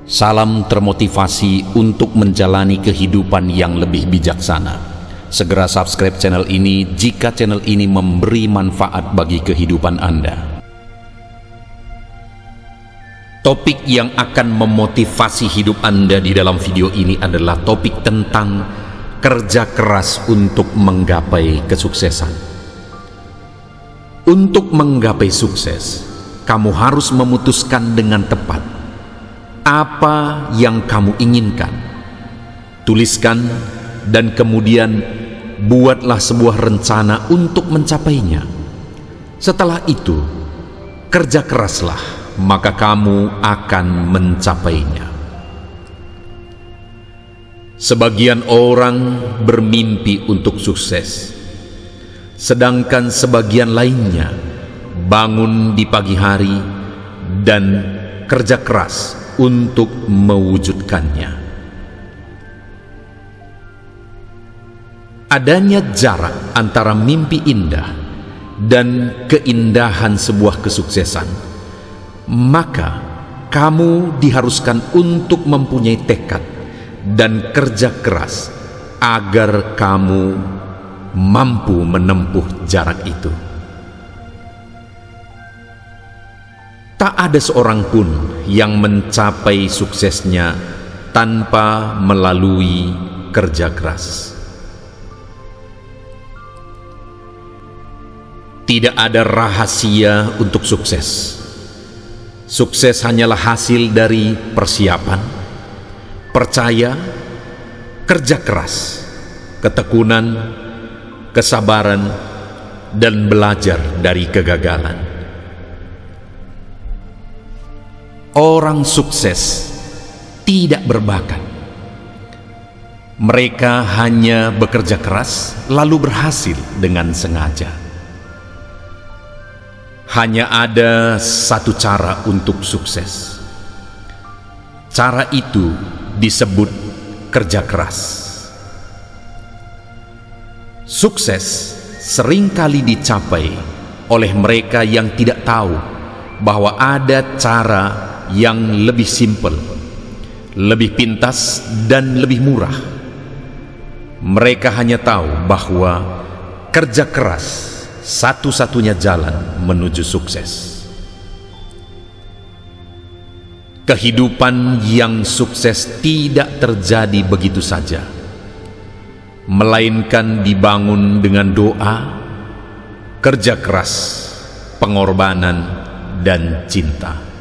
Salam termotivasi untuk menjalani kehidupan yang lebih bijaksana. Segera subscribe channel ini jika channel ini memberi manfaat bagi kehidupan Anda. Topik yang akan memotivasi hidup Anda di dalam video ini adalah topik tentang kerja keras untuk menggapai kesuksesan. Untuk menggapai sukses, kamu harus memutuskan dengan tepat apa yang kamu inginkan. Tuliskan dan kemudian buatlah sebuah rencana untuk mencapainya. Setelah itu, kerja keraslah, maka kamu akan mencapainya. Sebagian orang bermimpi untuk sukses, sedangkan sebagian lainnya bangun di pagi hari dan kerja keras untuk mewujudkannya. Adanya jarak antara mimpi indah dan keindahan sebuah kesuksesan, maka kamu diharuskan untuk mempunyai tekad dan kerja keras agar kamu mampu menempuh jarak itu. Tak ada seorang pun yang mencapai suksesnya tanpa melalui kerja keras. Tidak ada rahasia untuk sukses. Sukses hanyalah hasil dari persiapan, percaya, kerja keras, ketekunan, kesabaran, dan belajar dari kegagalan. Orang sukses tidak berbakat. Mereka hanya bekerja keras lalu berhasil dengan sengaja. Hanya ada satu cara untuk sukses. Cara itu disebut kerja keras. Sukses seringkali dicapai oleh mereka yang tidak tahu bahwa ada cara yang lebih simpel, lebih pintas, dan lebih murah. Mereka hanya tahu bahwa kerja keras satu-satunya jalan menuju sukses. Kehidupan yang sukses tidak terjadi begitu saja, melainkan dibangun dengan doa, kerja keras, pengorbanan, dan cinta.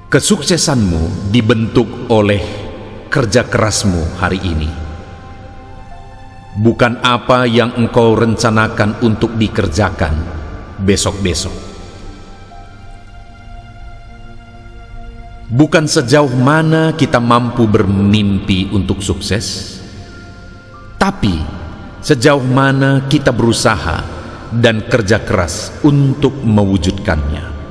Kesuksesanmu dibentuk oleh kerja kerasmu hari ini, bukan apa yang engkau rencanakan untuk dikerjakan besok-besok. Bukan sejauh mana kita mampu bermimpi untuk sukses, tapi sejauh mana kita berusaha dan kerja keras untuk mewujudkannya.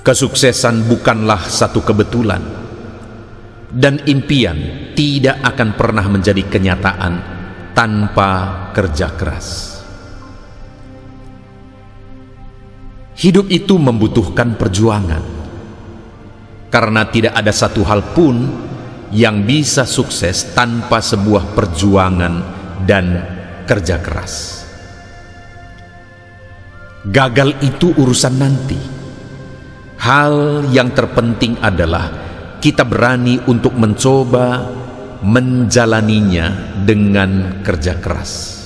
Kesuksesan bukanlah satu kebetulan, dan impian tidak akan pernah menjadi kenyataan tanpa kerja keras. Hidup itu membutuhkan perjuangan, karena tidak ada satu hal pun yang bisa sukses tanpa sebuah perjuangan dan kerja keras. Gagal itu urusan nanti. Hal yang terpenting adalah kita berani untuk mencoba menjalaninya dengan kerja keras.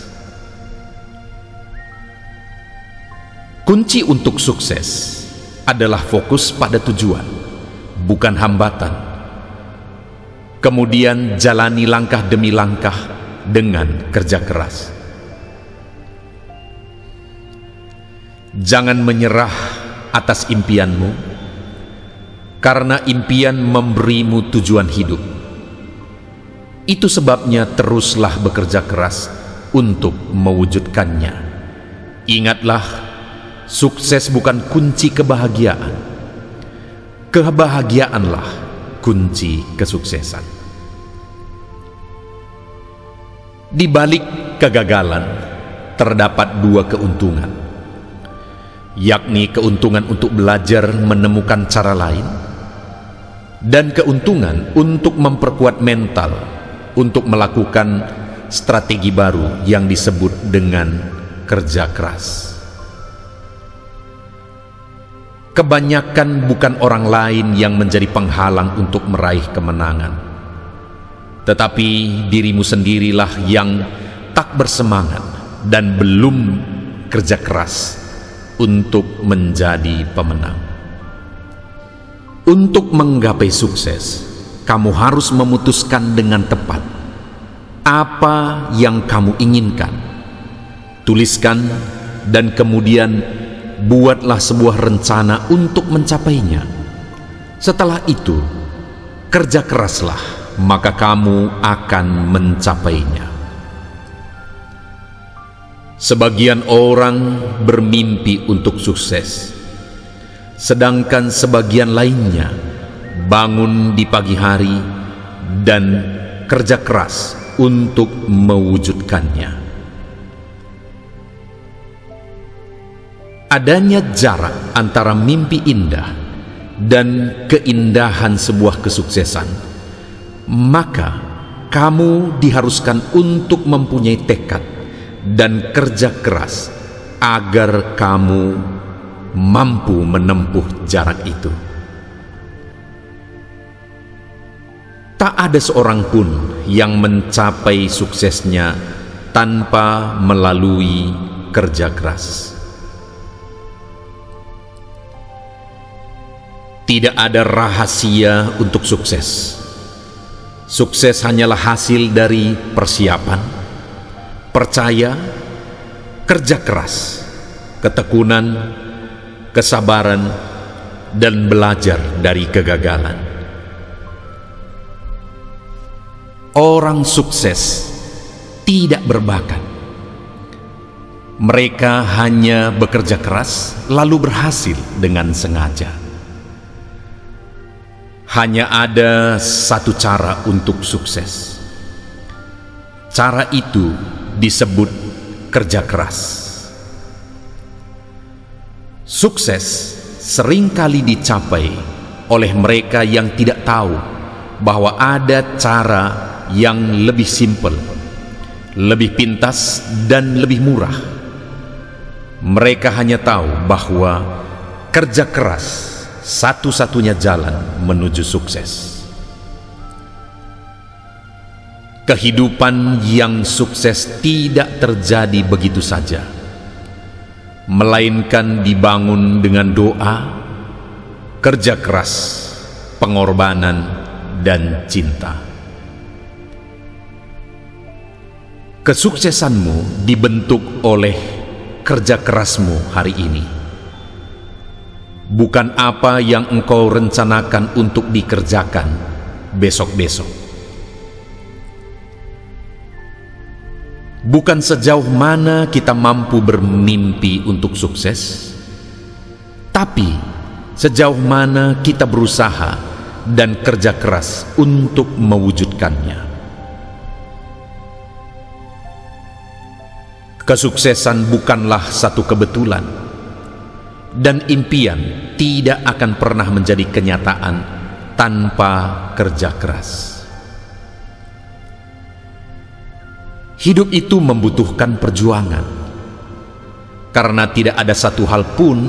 Kunci untuk sukses adalah fokus pada tujuan, bukan hambatan. Kemudian jalani langkah demi langkah dengan kerja keras. Jangan menyerah atas impianmu, karena impian memberimu tujuan hidup. Itu sebabnya teruslah bekerja keras untuk mewujudkannya. Ingatlah, sukses bukan kunci kebahagiaan. Kebahagiaanlah kunci kesuksesan. Di balik kegagalan terdapat dua keuntungan. yakni keuntungan untuk belajar menemukan cara lain, dan keuntungan untuk memperkuat mental untuk melakukan strategi baru yang disebut dengan kerja keras. Kebanyakan bukan orang lain yang menjadi penghalang untuk meraih kemenangan, tetapi dirimu sendirilah yang tak bersemangat dan belum kerja keras untuk menjadi pemenang. Untuk menggapai sukses, kamu harus memutuskan dengan tepat apa yang kamu inginkan. Tuliskan dan kemudian buatlah sebuah rencana untuk mencapainya. Setelah itu, kerja keraslah, maka kamu akan mencapainya. Sebagian orang bermimpi untuk sukses, sedangkan sebagian lainnya bangun di pagi hari dan kerja keras untuk mewujudkannya. Adanya jarak antara mimpi indah dan keindahan sebuah kesuksesan, maka kamu diharuskan untuk mempunyai tekad dan kerja keras agar kamu mampu menempuh jarak itu. Tak ada seorang pun yang mencapai suksesnya tanpa melalui kerja keras. Tidak ada rahasia untuk sukses. Sukses hanyalah hasil dari persiapan, percaya, kerja keras, ketekunan, kesabaran, dan belajar dari kegagalan. Orang sukses tidak berbakat. Mereka hanya bekerja keras lalu berhasil dengan sengaja. Hanya ada satu cara untuk sukses. Cara itu disebut kerja keras. Sukses seringkali dicapai oleh mereka yang tidak tahu bahwa ada cara yang lebih simpel, lebih pintas, dan lebih murah. Mereka hanya tahu bahwa kerja keras satu-satunya jalan menuju sukses. Kehidupan yang sukses tidak terjadi begitu saja, melainkan dibangun dengan doa, kerja keras, pengorbanan, dan cinta. Kesuksesanmu dibentuk oleh kerja kerasmu hari ini, bukan apa yang engkau rencanakan untuk dikerjakan besok-besok. Bukan sejauh mana kita mampu bermimpi untuk sukses, tapi sejauh mana kita berusaha dan kerja keras untuk mewujudkannya. Kesuksesan bukanlah satu kebetulan, dan impian tidak akan pernah menjadi kenyataan tanpa kerja keras. Hidup itu membutuhkan perjuangan, karena tidak ada satu hal pun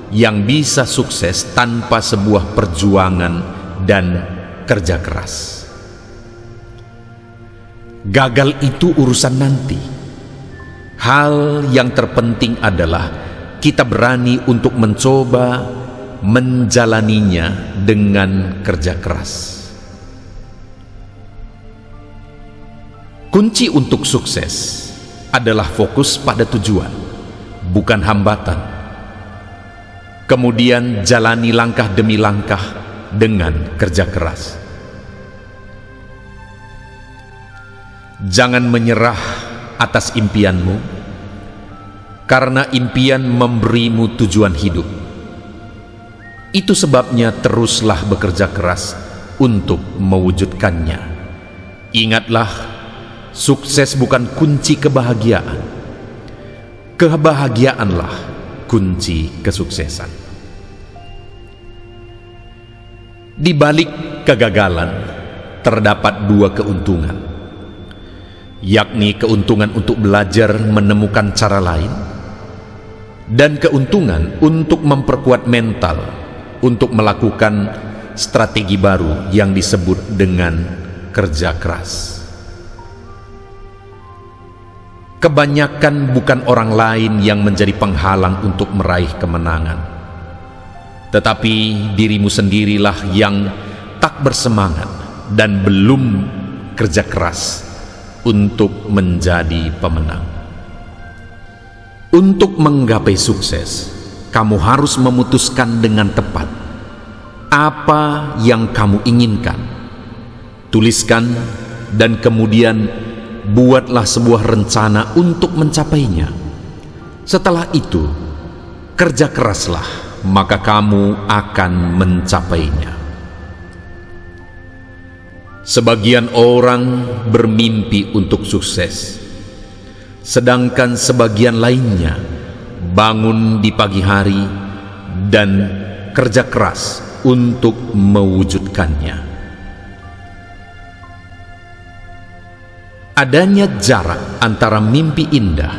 yang bisa sukses tanpa sebuah perjuangan dan kerja keras. Gagal itu urusan nanti. Hal yang terpenting adalah kita berani untuk mencoba menjalaninya dengan kerja keras. Kunci untuk sukses adalah fokus pada tujuan, bukan hambatan. Kemudian jalani langkah demi langkah dengan kerja keras. Jangan menyerah atas impianmu, karena impian memberimu tujuan hidup. Itu sebabnya teruslah bekerja keras untuk mewujudkannya. Ingatlah, sukses bukan kunci kebahagiaan. Kebahagiaanlah kunci kesuksesan. Di balik kegagalan terdapat dua keuntungan, yakni keuntungan untuk belajar menemukan cara lain dan keuntungan untuk memperkuat mental untuk melakukan strategi baru yang disebut dengan kerja keras. Kebanyakan bukan orang lain yang menjadi penghalang untuk meraih kemenangan, tetapi dirimu sendirilah yang tak bersemangat dan belum kerja keras untuk menjadi pemenang. Untuk menggapai sukses, kamu harus memutuskan dengan tepat apa yang kamu inginkan. Tuliskan dan kemudian buatlah sebuah rencana untuk mencapainya. Setelah itu, kerja keraslah, maka kamu akan mencapainya. Sebagian orang bermimpi untuk sukses, sedangkan sebagian lainnya bangun di pagi hari dan kerja keras untuk mewujudkannya. Adanya jarak antara mimpi indah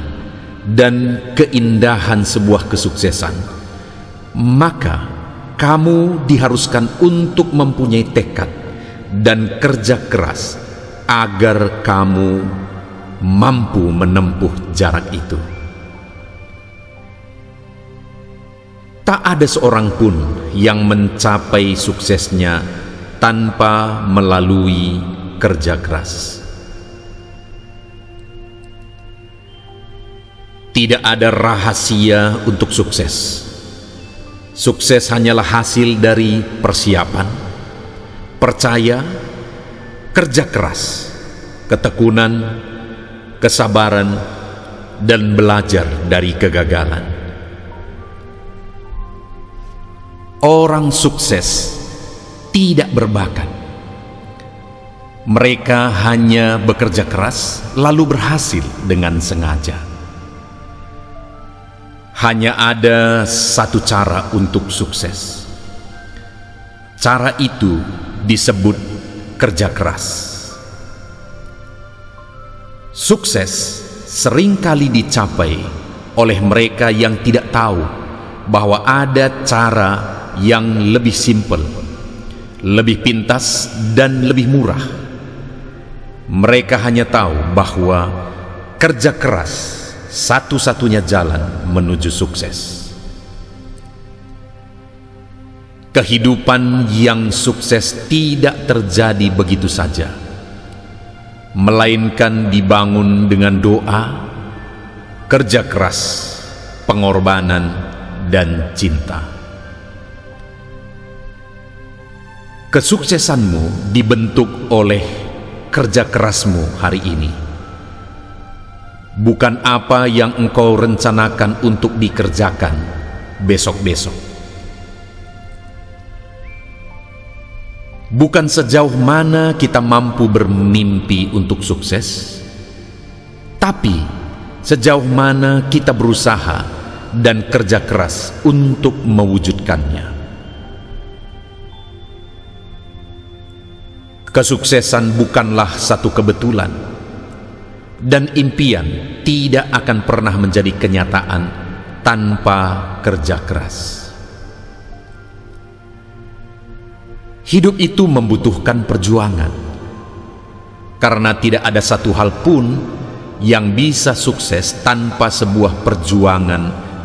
dan keindahan sebuah kesuksesan, maka kamu diharuskan untuk mempunyai tekad dan kerja keras agar kamu mampu menempuh jarak itu. Tak ada seorang pun yang mencapai suksesnya tanpa melalui kerja keras. Tidak ada rahasia untuk sukses. Sukses hanyalah hasil dari persiapan, percaya, kerja keras, ketekunan, kesabaran, dan belajar dari kegagalan. Orang sukses tidak berbakat. Mereka hanya bekerja keras lalu berhasil dengan sengaja. Hanya ada satu cara untuk sukses. Cara itu disebut kerja keras. Sukses seringkali dicapai oleh mereka yang tidak tahu bahwa ada cara yang lebih simpel, lebih pintas, dan lebih murah. Mereka hanya tahu bahwa kerja keras satu-satunya jalan menuju sukses. Kehidupan yang sukses tidak terjadi begitu saja, melainkan dibangun dengan doa, kerja keras, pengorbanan, dan cinta. Kesuksesanmu dibentuk oleh kerja kerasmu hari ini, bukan apa yang engkau rencanakan untuk dikerjakan besok-besok. Bukan sejauh mana kita mampu bermimpi untuk sukses, tapi sejauh mana kita berusaha dan kerja keras untuk mewujudkannya. Kesuksesan bukanlah satu kebetulan, dan impian tidak akan pernah menjadi kenyataan tanpa kerja keras. Hidup itu membutuhkan perjuangan, karena tidak ada satu hal pun yang bisa sukses tanpa sebuah perjuangan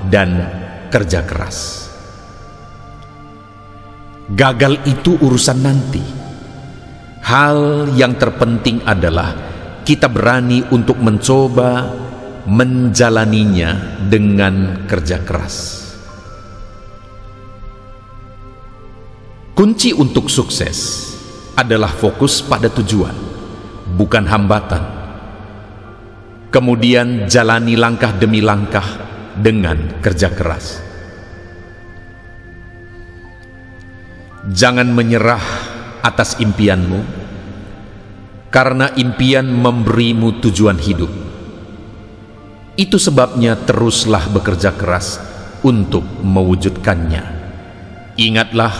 dan kerja keras. Gagal itu urusan nanti. Hal yang terpenting adalah kita berani untuk mencoba menjalaninya dengan kerja keras. Kunci untuk sukses adalah fokus pada tujuan, bukan hambatan. Kemudian jalani langkah demi langkah dengan kerja keras. Jangan menyerah atas impianmu, karena impian memberimu tujuan hidup. Itu sebabnya teruslah bekerja keras untuk mewujudkannya. Ingatlah,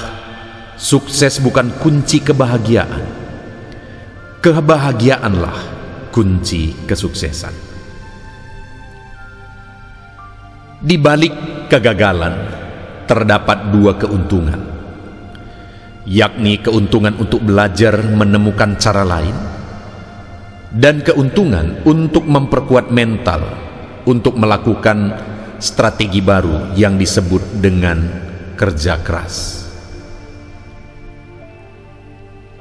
sukses bukan kunci kebahagiaan. Kebahagiaanlah kunci kesuksesan. Di balik kegagalan terdapat dua keuntungan, yakni keuntungan untuk belajar menemukan cara lain dan keuntungan untuk memperkuat mental untuk melakukan strategi baru yang disebut dengan kerja keras.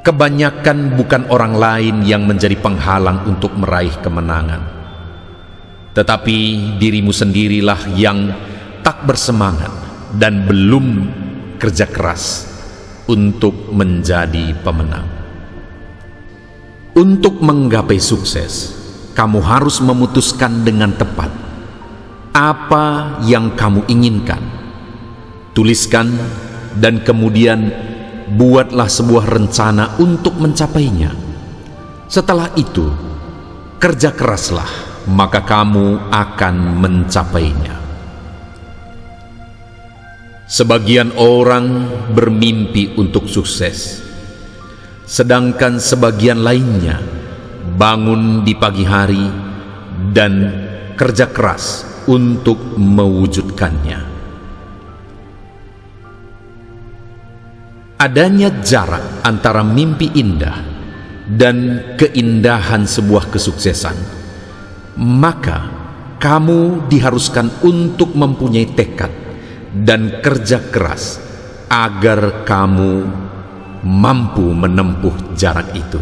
Kebanyakan bukan orang lain yang menjadi penghalang untuk meraih kemenangan, tetapi dirimu sendirilah yang tak bersemangat dan belum kerja keras untuk menjadi pemenang. Untuk menggapai sukses, kamu harus memutuskan dengan tepat apa yang kamu inginkan. Tuliskan dan kemudian buatlah sebuah rencana untuk mencapainya. Setelah itu, kerja keraslah, maka kamu akan mencapainya. Sebagian orang bermimpi untuk sukses, sedangkan sebagian lainnya bangun di pagi hari dan kerja keras untuk mewujudkannya. Adanya jarak antara mimpi indah dan keindahan sebuah kesuksesan, maka kamu diharuskan untuk mempunyai tekad dan kerja keras agar kamu mampu menempuh jarak itu.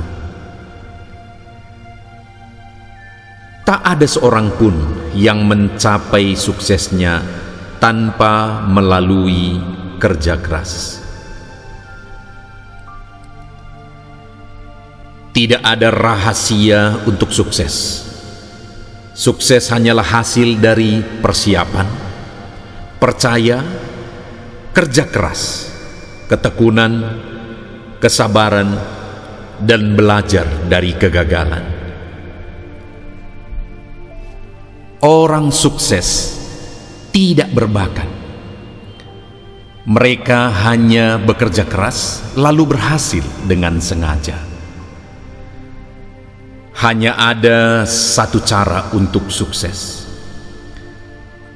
Tak ada seorang pun yang mencapai suksesnya tanpa melalui kerja keras. Tidak ada rahasia untuk sukses. Sukses hanyalah hasil dari persiapan, percaya, kerja keras, ketekunan, kesabaran, dan belajar dari kegagalan. Orang sukses tidak berbakat. Mereka hanya bekerja keras lalu berhasil dengan sengaja. Hanya ada satu cara untuk sukses.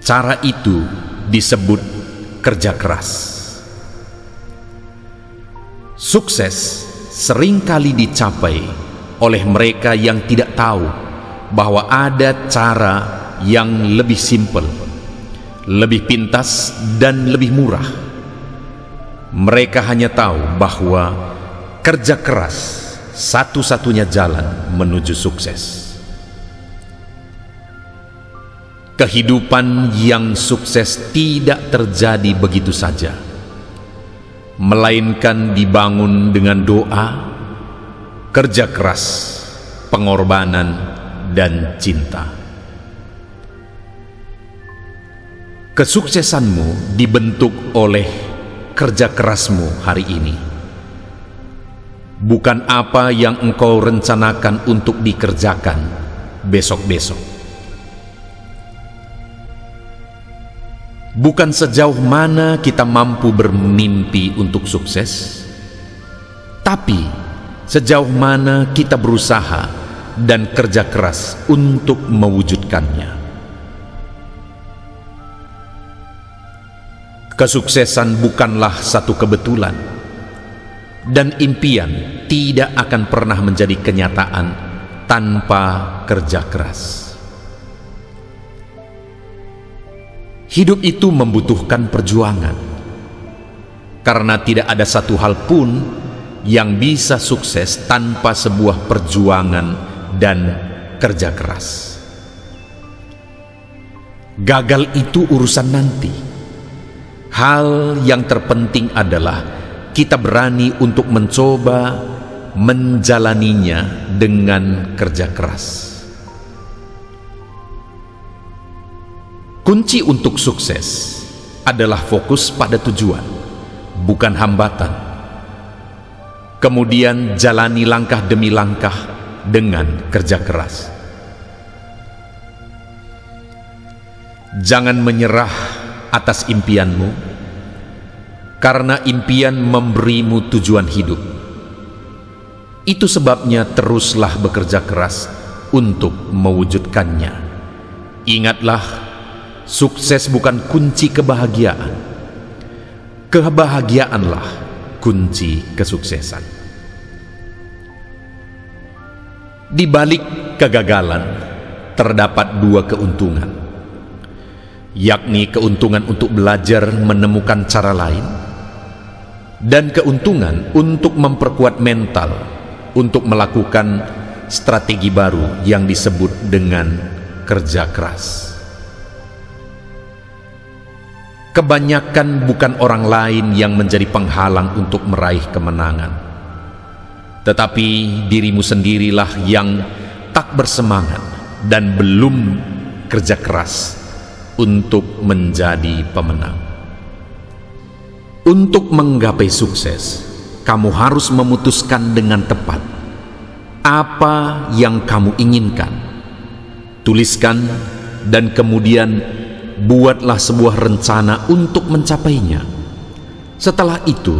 Cara itu disebut kerja keras. Sukses seringkali dicapai oleh mereka yang tidak tahu bahwa ada cara yang lebih simpel, lebih pintas, dan lebih murah. Mereka hanya tahu bahwa kerja keras satu-satunya jalan menuju sukses. Kehidupan yang sukses tidak terjadi begitu saja, melainkan dibangun dengan doa, kerja keras, pengorbanan, dan cinta. Kesuksesanmu dibentuk oleh kerja kerasmu hari ini, bukan apa yang engkau rencanakan untuk dikerjakan besok-besok. Bukan sejauh mana kita mampu bermimpi untuk sukses, tapi sejauh mana kita berusaha dan kerja keras untuk mewujudkannya. Kesuksesan bukanlah satu kebetulan, dan impian tidak akan pernah menjadi kenyataan tanpa kerja keras. Hidup itu membutuhkan perjuangan, karena tidak ada satu hal pun yang bisa sukses tanpa sebuah perjuangan dan kerja keras. Gagal itu urusan nanti. Hal yang terpenting adalah kita berani untuk mencoba menjalaninya dengan kerja keras. Kunci untuk sukses adalah fokus pada tujuan, bukan hambatan. Kemudian jalani langkah demi langkah dengan kerja keras. Jangan menyerah atas impianmu, karena impian memberimu tujuan hidup. Itu sebabnya teruslah bekerja keras untuk mewujudkannya. Ingatlah, sukses bukan kunci kebahagiaan. Kebahagiaanlah kunci kesuksesan. Di balik kegagalan terdapat dua keuntungan, yakni keuntungan untuk belajar menemukan cara lain dan keuntungan untuk memperkuat mental untuk melakukan strategi baru yang disebut dengan kerja keras. Kebanyakan bukan orang lain yang menjadi penghalang untuk meraih kemenangan, tetapi dirimu sendirilah yang tak bersemangat dan belum kerja keras untuk menjadi pemenang. Untuk menggapai sukses, kamu harus memutuskan dengan tepat apa yang kamu inginkan. Tuliskan dan kemudian buatlah sebuah rencana untuk mencapainya. Setelah itu,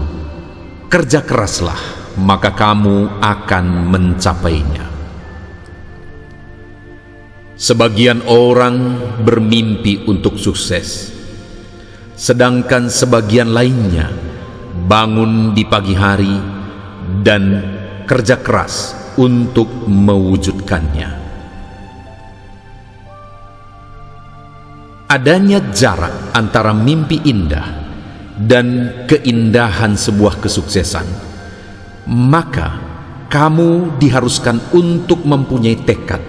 kerja keraslah, maka kamu akan mencapainya. Sebagian orang bermimpi untuk sukses, sedangkan sebagian lainnya bangun di pagi hari dan kerja keras untuk mewujudkannya. Adanya jarak antara mimpi indah dan keindahan sebuah kesuksesan, maka kamu diharuskan untuk mempunyai tekad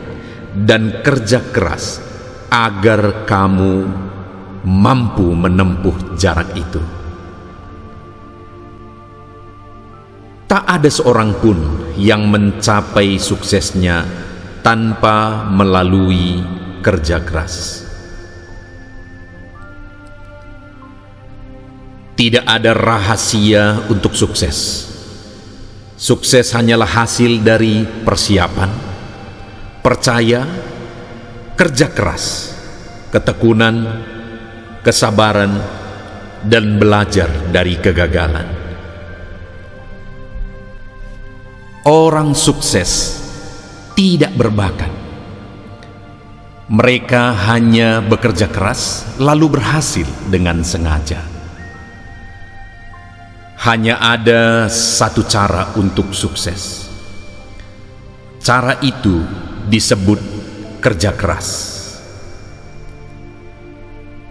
dan kerja keras agar kamu mampu menempuh jarak itu. Tak ada seorang pun yang mencapai suksesnya tanpa melalui kerja keras. Tidak ada rahasia untuk sukses. Sukses hanyalah hasil dari persiapan, percaya, kerja keras, ketekunan, kesabaran, dan belajar dari kegagalan. Orang sukses tidak berbakat. Mereka hanya bekerja keras lalu berhasil dengan sengaja. Hanya ada satu cara untuk sukses. Cara itu disebut kerja keras.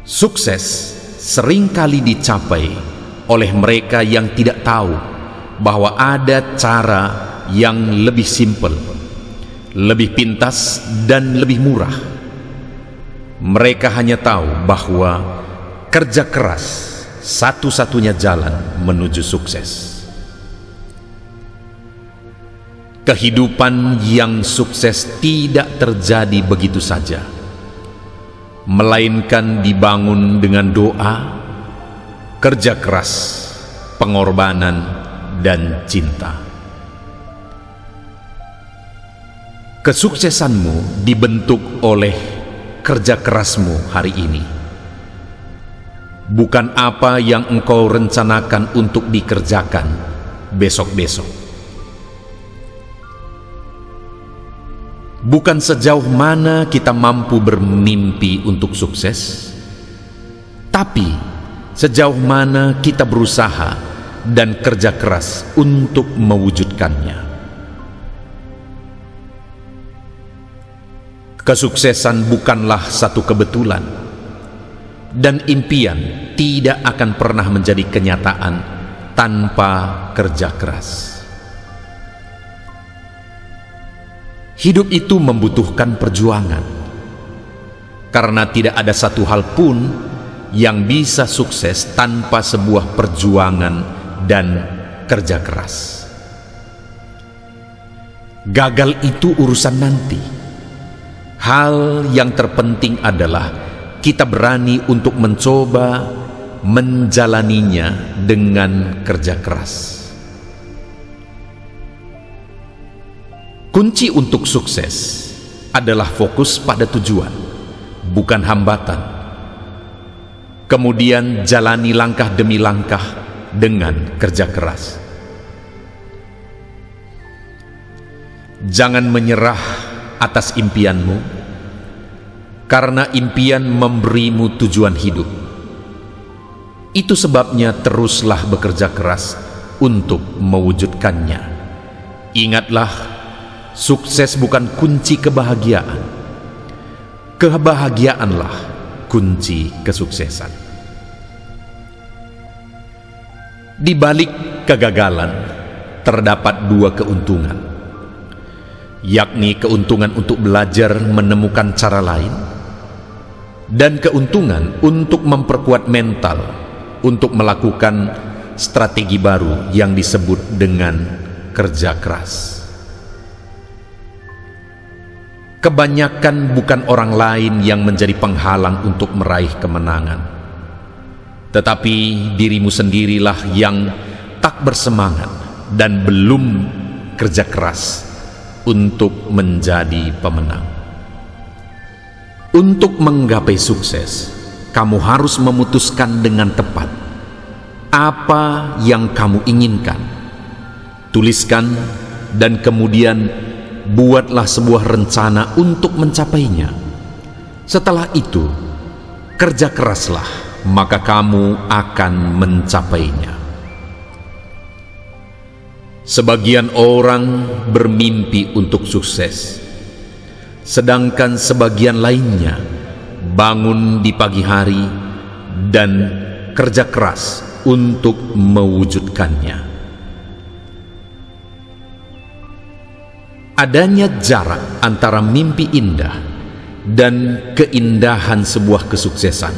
Sukses seringkali dicapai oleh mereka yang tidak tahu bahwa ada cara yang lebih simpel, lebih pintas, dan lebih murah. Mereka hanya tahu bahwa kerja keras satu-satunya jalan menuju sukses. Kehidupan yang sukses tidak terjadi begitu saja, melainkan dibangun dengan doa, kerja keras, pengorbanan, dan cinta. Kesuksesanmu dibentuk oleh kerja kerasmu hari ini, bukan apa yang engkau rencanakan untuk dikerjakan besok-besok. Bukan sejauh mana kita mampu bermimpi untuk sukses, tapi sejauh mana kita berusaha dan kerja keras untuk mewujudkannya. Kesuksesan bukanlah satu kebetulan, dan impian tidak akan pernah menjadi kenyataan tanpa kerja keras. Hidup itu membutuhkan perjuangan, karena tidak ada satu hal pun yang bisa sukses tanpa sebuah perjuangan dan kerja keras. Gagal itu urusan nanti. Hal yang terpenting adalah kita berani untuk mencoba menjalaninya dengan kerja keras. Kunci untuk sukses adalah fokus pada tujuan, bukan hambatan. kemudian jalani langkah demi langkah dengan kerja keras. Jangan menyerah atas impianmu, karena impian memberimu tujuan hidup. Itu sebabnya teruslah bekerja keras untuk mewujudkannya. Ingatlah, sukses bukan kunci kebahagiaan. Kebahagiaanlah kunci kesuksesan. Di balik kegagalan terdapat dua keuntungan, yakni keuntungan untuk belajar menemukan cara lain dan keuntungan untuk memperkuat mental untuk melakukan strategi baru yang disebut dengan kerja keras. Kebanyakan bukan orang lain yang menjadi penghalang untuk meraih kemenangan, tetapi dirimu sendirilah yang tak bersemangat dan belum kerja keras untuk menjadi pemenang. Untuk menggapai sukses, kamu harus memutuskan dengan tepat apa yang kamu inginkan. Tuliskan dan kemudian buatlah sebuah rencana untuk mencapainya. Setelah itu, kerja keraslah, maka kamu akan mencapainya. Sebagian orang bermimpi untuk sukses, sedangkan sebagian lainnya bangun di pagi hari dan kerja keras untuk mewujudkannya. Adanya jarak antara mimpi indah dan keindahan sebuah kesuksesan,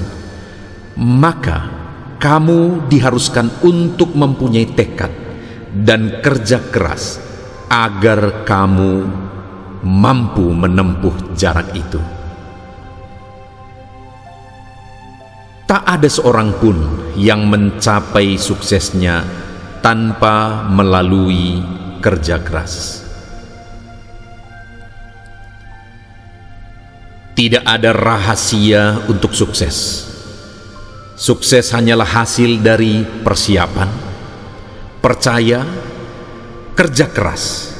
maka kamu diharuskan untuk mempunyai tekad dan kerja keras agar kamu mampu menempuh jarak itu. Tak ada seorang pun yang mencapai suksesnya tanpa melalui kerja keras. Tidak ada rahasia untuk sukses. Sukses hanyalah hasil dari persiapan, percaya, kerja keras,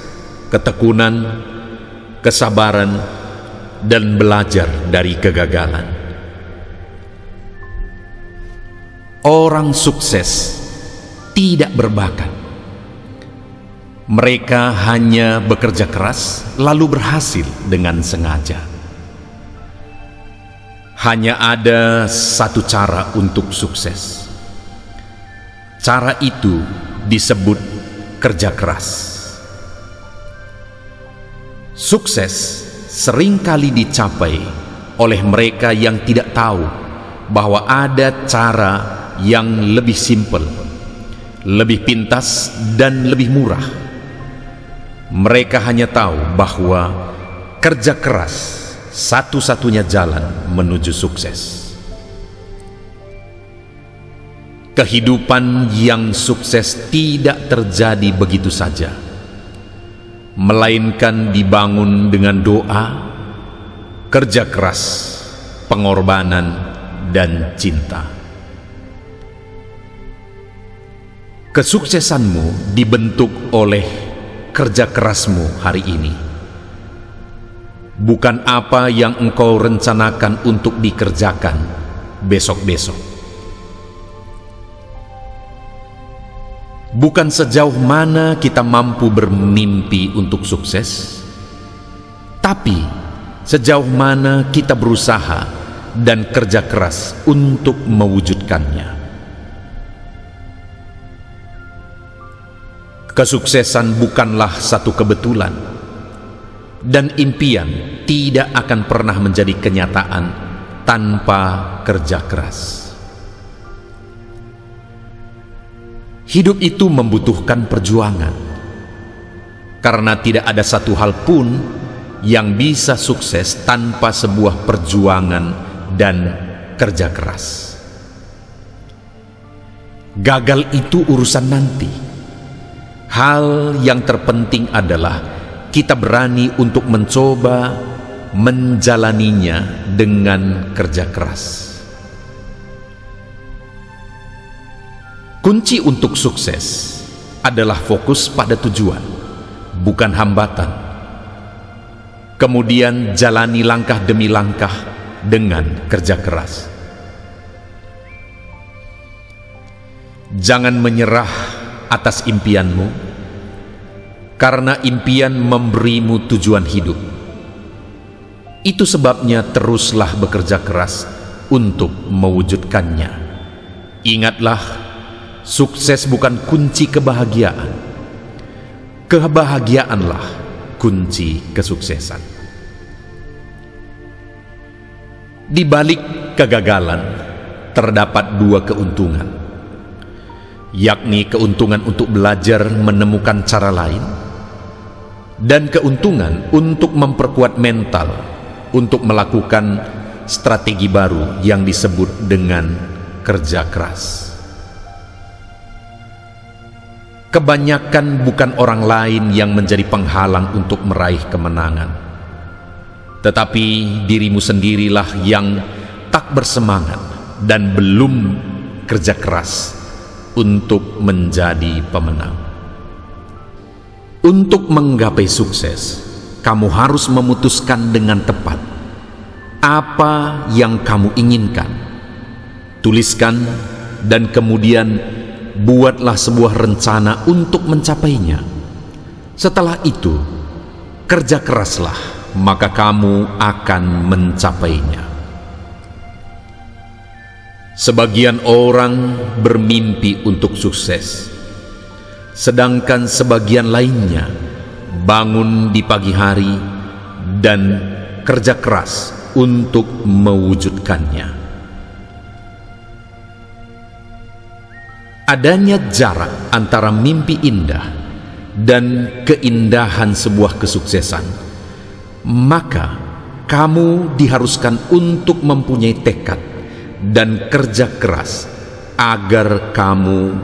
ketekunan, kesabaran, dan belajar dari kegagalan. Orang sukses tidak berbakat. Mereka hanya bekerja keras lalu berhasil dengan sengaja. Hanya ada satu cara untuk sukses. Cara itu disebut kerja keras. Sukses seringkali dicapai oleh mereka yang tidak tahu bahwa ada cara yang lebih simpel, lebih pintas, dan lebih murah. Mereka hanya tahu bahwa kerja keras satu-satunya jalan menuju sukses. Kehidupan yang sukses tidak terjadi begitu saja, melainkan dibangun dengan doa, kerja keras, pengorbanan, dan cinta. Kesuksesanmu dibentuk oleh kerja kerasmu hari ini, bukan apa yang engkau rencanakan untuk dikerjakan besok-besok. Bukan sejauh mana kita mampu bermimpi untuk sukses, tapi sejauh mana kita berusaha dan kerja keras untuk mewujudkannya. Kesuksesan bukanlah satu kebetulan, dan impian tidak akan pernah menjadi kenyataan tanpa kerja keras. Hidup itu membutuhkan perjuangan, karena tidak ada satu hal pun yang bisa sukses tanpa sebuah perjuangan dan kerja keras. Gagal itu urusan nanti. Hal yang terpenting adalah kita berani untuk mencoba menjalaninya dengan kerja keras. Kunci untuk sukses adalah fokus pada tujuan, bukan hambatan. Kemudian jalani langkah demi langkah dengan kerja keras. Jangan menyerah atas impianmu, karena impian memberimu tujuan hidup. Itu sebabnya teruslah bekerja keras untuk mewujudkannya. Ingatlah, sukses bukan kunci kebahagiaan. Kebahagiaanlah kunci kesuksesan. Di balik kegagalan terdapat dua keuntungan, yakni keuntungan untuk belajar menemukan cara lain dan keuntungan untuk memperkuat mental untuk melakukan strategi baru yang disebut dengan kerja keras. Kebanyakan bukan orang lain yang menjadi penghalang untuk meraih kemenangan, tetapi dirimu sendirilah yang tak bersemangat dan belum kerja keras untuk menjadi pemenang. Untuk menggapai sukses, kamu harus memutuskan dengan tepat apa yang kamu inginkan. Tuliskan dan kemudian buatlah sebuah rencana untuk mencapainya. Setelah itu, kerja keraslah, maka kamu akan mencapainya. Sebagian orang bermimpi untuk sukses, sedangkan sebagian lainnya bangun di pagi hari dan kerja keras untuk mewujudkannya. Adanya jarak antara mimpi indah dan keindahan sebuah kesuksesan, maka kamu diharuskan untuk mempunyai tekad dan kerja keras agar kamu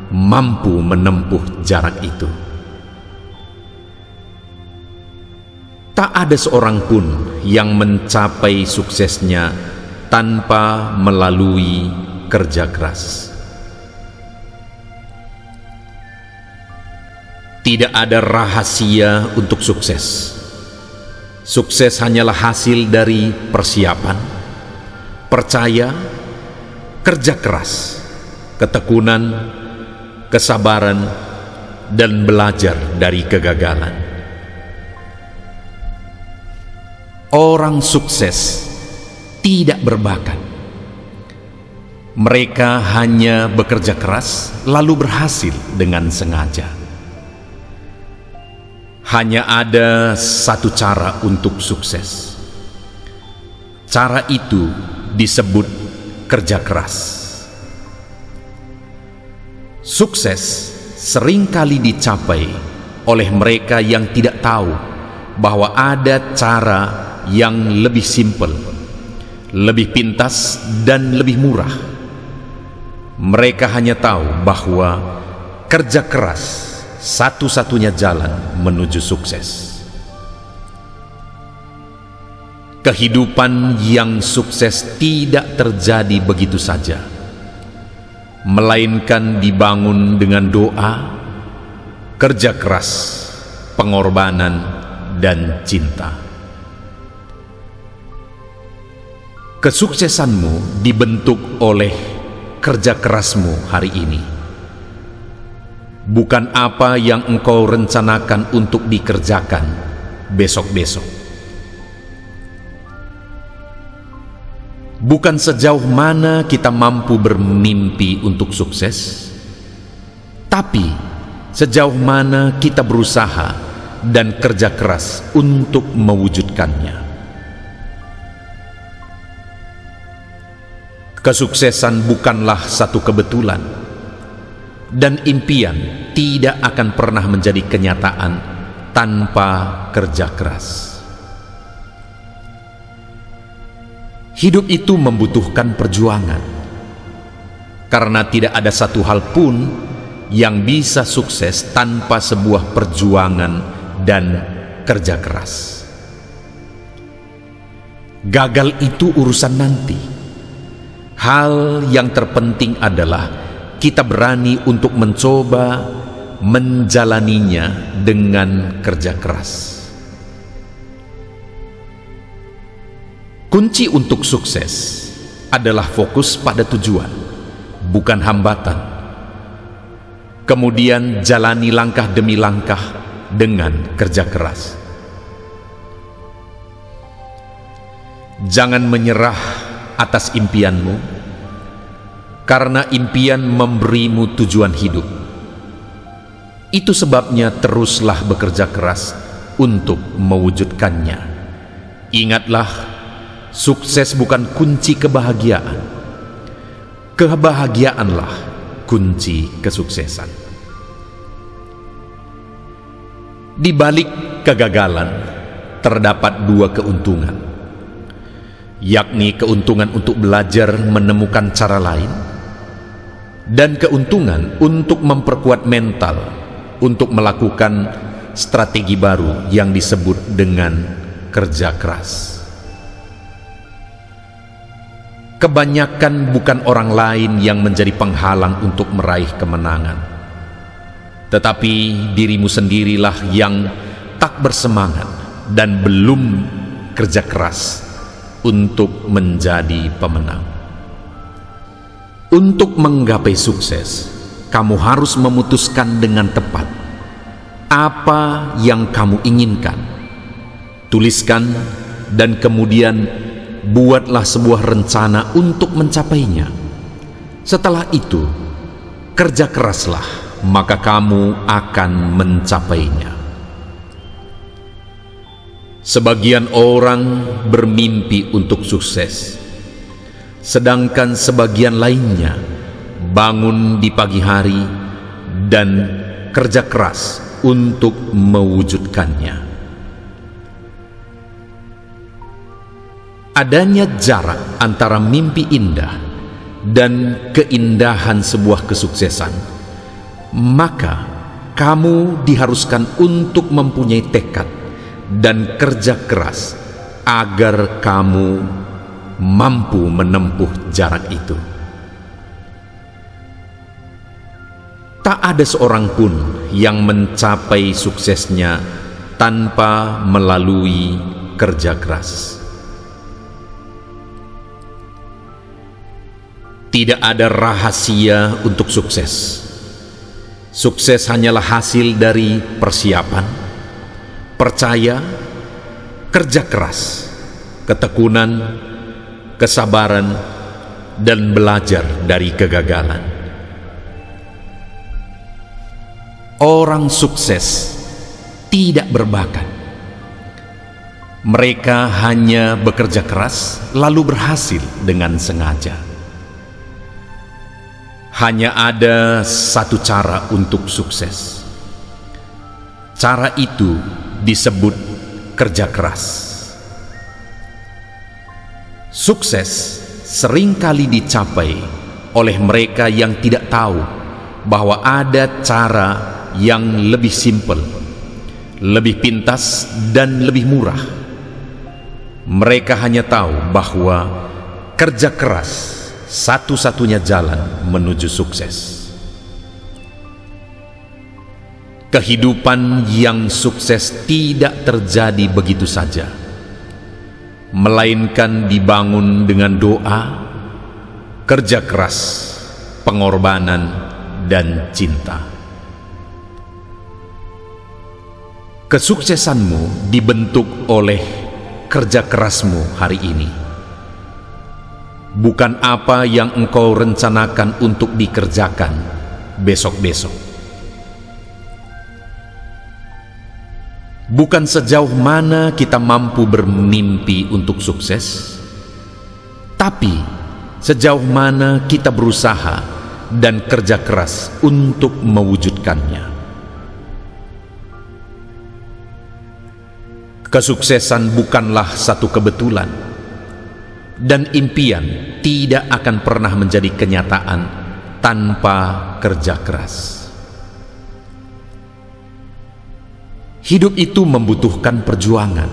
mampu menempuh jarak itu. Tak ada seorang pun yang mencapai suksesnya tanpa melalui kerja keras. Tidak ada rahasia untuk sukses. Sukses hanyalah hasil dari persiapan, percaya, kerja keras, ketekunan, kesabaran, dan belajar dari kegagalan. Orang sukses tidak berbakat. Mereka hanya bekerja keras lalu berhasil dengan sengaja. Hanya ada satu cara untuk sukses. Cara itu disebut kerja keras. Sukses seringkali dicapai oleh mereka yang tidak tahu bahwa ada cara yang lebih simpel, lebih pintas, dan lebih murah. Mereka hanya tahu bahwa kerja keras satu-satunya jalan menuju sukses. Kehidupan yang sukses tidak terjadi begitu saja, melainkan dibangun dengan doa, kerja keras, pengorbanan, dan cinta. Kesuksesanmu dibentuk oleh kerja kerasmu hari ini, bukan apa yang engkau rencanakan untuk dikerjakan besok-besok. Bukan sejauh mana kita mampu bermimpi untuk sukses, tapi sejauh mana kita berusaha dan kerja keras untuk mewujudkannya. Kesuksesan bukanlah satu kebetulan, dan impian tidak akan pernah menjadi kenyataan tanpa kerja keras. Hidup itu membutuhkan perjuangan, karena tidak ada satu hal pun yang bisa sukses tanpa sebuah perjuangan dan kerja keras. Gagal itu urusan nanti. Hal yang terpenting adalah kita berani untuk mencoba menjalaninya dengan kerja keras. Kunci untuk sukses adalah fokus pada tujuan, bukan hambatan. Kemudian jalani langkah demi langkah dengan kerja keras. Jangan menyerah atas impianmu, karena impian memberimu tujuan hidup. Itu sebabnya teruslah bekerja keras untuk mewujudkannya. Ingatlah, sukses bukan kunci kebahagiaan. Kebahagiaanlah kunci kesuksesan. Di balik kegagalan terdapat dua keuntungan, yakni keuntungan untuk belajar menemukan cara lain dan keuntungan untuk memperkuat mental untuk melakukan strategi baru yang disebut dengan kerja keras. Kebanyakan bukan orang lain yang menjadi penghalang untuk meraih kemenangan, tetapi dirimu sendirilah yang tak bersemangat dan belum kerja keras untuk menjadi pemenang. Untuk menggapai sukses, kamu harus memutuskan dengan tepat apa yang kamu inginkan. Tuliskan dan kemudian buatlah sebuah rencana untuk mencapainya. Setelah itu, kerja keraslah, maka kamu akan mencapainya. Sebagian orang bermimpi untuk sukses, sedangkan sebagian lainnya bangun di pagi hari dan kerja keras untuk mewujudkannya. Adanya jarak antara mimpi indah dan keindahan sebuah kesuksesan, maka kamu diharuskan untuk mempunyai tekad dan kerja keras agar kamu mampu menempuh jarak itu. Tak ada seorang pun yang mencapai suksesnya tanpa melalui kerja keras. Tidak ada rahasia untuk sukses. Sukses hanyalah hasil dari persiapan, percaya, kerja keras, ketekunan, kesabaran, dan belajar dari kegagalan. Orang sukses tidak berbakat. Mereka hanya bekerja keras lalu berhasil dengan sengaja. Hanya ada satu cara untuk sukses. Cara itu disebut kerja keras. Sukses seringkali dicapai oleh mereka yang tidak tahu bahwa ada cara yang lebih simpel, lebih pintas, dan lebih murah. Mereka hanya tahu bahwa kerja keras satu-satunya jalan menuju sukses. Kehidupan yang sukses tidak terjadi begitu saja, melainkan dibangun dengan doa, kerja keras, pengorbanan, dan cinta. Kesuksesanmu dibentuk oleh kerja kerasmu hari ini, bukan apa yang engkau rencanakan untuk dikerjakan besok-besok. Bukan sejauh mana kita mampu bermimpi untuk sukses, tapi sejauh mana kita berusaha dan kerja keras untuk mewujudkannya. Kesuksesan bukanlah satu kebetulan, dan impian tidak akan pernah menjadi kenyataan tanpa kerja keras. Hidup itu membutuhkan perjuangan,